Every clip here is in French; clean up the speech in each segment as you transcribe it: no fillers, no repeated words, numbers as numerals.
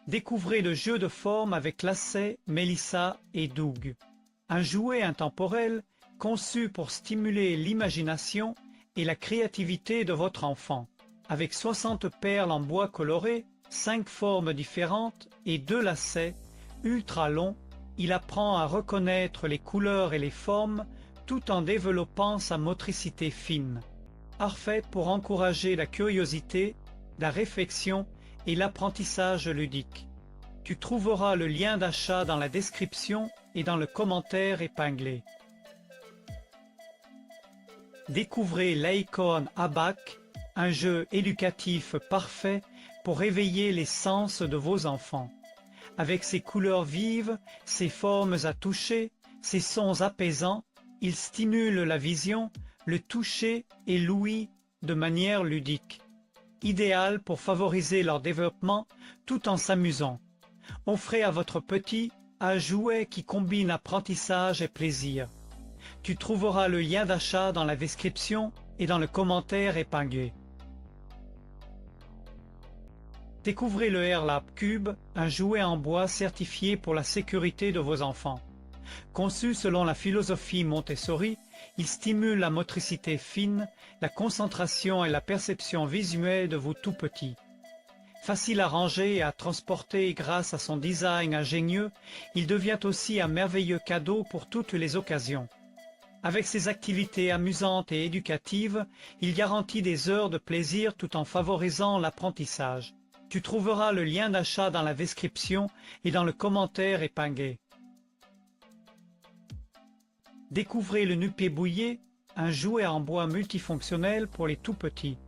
Découvrez le jeu de forme avec Lacet, Mélissa et Doug. Un jouet intemporel conçu pour stimuler l'imagination et la créativité de votre enfant. Avec 60 perles en bois coloré, 5 formes différentes et 2 lacets ultra longs, il apprend à reconnaître les couleurs et les formes tout en développant sa motricité fine. Parfait pour encourager la curiosité, la réflexion et l'apprentissage ludique. Tu trouveras le lien d'achat dans la description et dans le commentaire épinglé. Découvrez l'Acorn Abac, un jeu éducatif parfait pour éveiller les sens de vos enfants. Avec ses couleurs vives, ses formes à toucher, ses sons apaisants, il stimule la vision, le toucher et l'ouïe de manière ludique. Idéal pour favoriser leur développement tout en s'amusant. Offrez à votre petit un jouet qui combine apprentissage et plaisir. Tu trouveras le lien d'achat dans la description et dans le commentaire épinglé. Découvrez le AirLab Cube, un jouet en bois certifié pour la sécurité de vos enfants. Conçu selon la philosophie Montessori, il stimule la motricité fine, la concentration et la perception visuelle de vos tout-petits. Facile à ranger et à transporter grâce à son design ingénieux, il devient aussi un merveilleux cadeau pour toutes les occasions. Avec ses activités amusantes et éducatives, il garantit des heures de plaisir tout en favorisant l'apprentissage. Tu trouveras le lien d'achat dans la description et dans le commentaire épinglé. Découvrez le Nupé Bouillé, un jouet en bois multifonctionnel pour les tout-petits.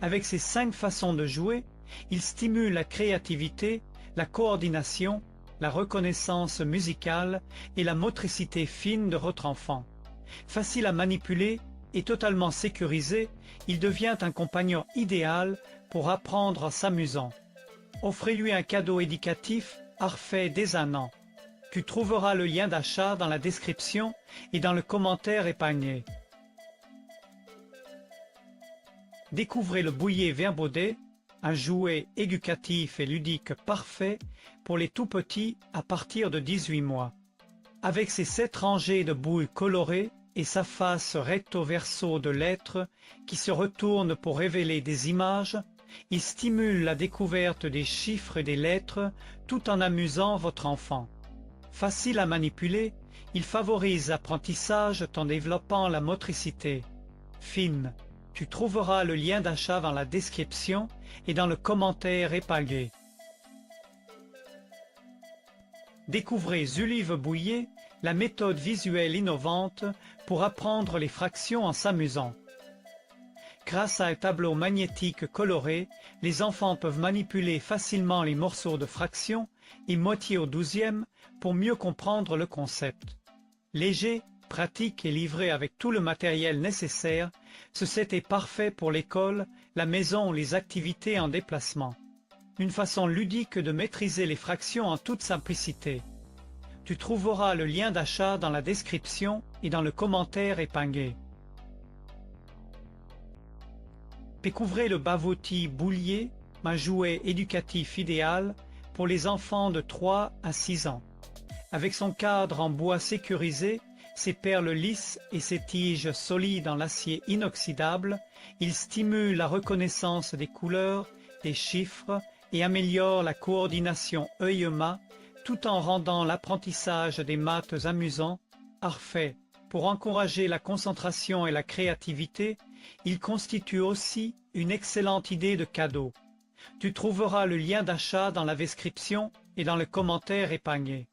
Avec ses 5 façons de jouer, il stimule la créativité, la coordination, la reconnaissance musicale et la motricité fine de votre enfant. Facile à manipuler et totalement sécurisé, il devient un compagnon idéal pour apprendre en s'amusant. Offrez-lui un cadeau éducatif parfait dès 1 an. Tu trouveras le lien d'achat dans la description et dans le commentaire épinglé. Découvrez le Bouillé Verbaudet, un jouet éducatif et ludique parfait pour les tout-petits à partir de 18 mois. Avec ses 7 rangées de boules colorées et sa face recto-verso de lettres qui se retournent pour révéler des images, il stimule la découverte des chiffres et des lettres tout en amusant votre enfant. Facile à manipuler, il favorise l'apprentissage tout en développant la motricité fine. Tu trouveras le lien d'achat dans la description et dans le commentaire épinglé. Découvrez Zulive Bouillé, la méthode visuelle innovante pour apprendre les fractions en s'amusant. Grâce à un tableau magnétique coloré, les enfants peuvent manipuler facilement les morceaux de fractions et moitié au 12e pour mieux comprendre le concept. Léger, pratique et livré avec tout le matériel nécessaire, ce set est parfait pour l'école, la maison ou les activités en déplacement. Une façon ludique de maîtriser les fractions en toute simplicité. Tu trouveras le lien d'achat dans la description et dans le commentaire épinglé. Découvrez le Bavouti Boulier, un jouet éducatif idéal pour les enfants de 3 à 6 ans. Avec son cadre en bois sécurisé, ses perles lisses et ses tiges solides en acier inoxydable, il stimule la reconnaissance des couleurs, des chiffres et améliore la coordination œil-main tout en rendant l'apprentissage des maths amusant. Parfait pour encourager la concentration et la créativité, il constitue aussi une excellente idée de cadeau. Tu trouveras le lien d'achat dans la description et dans le commentaire épinglé.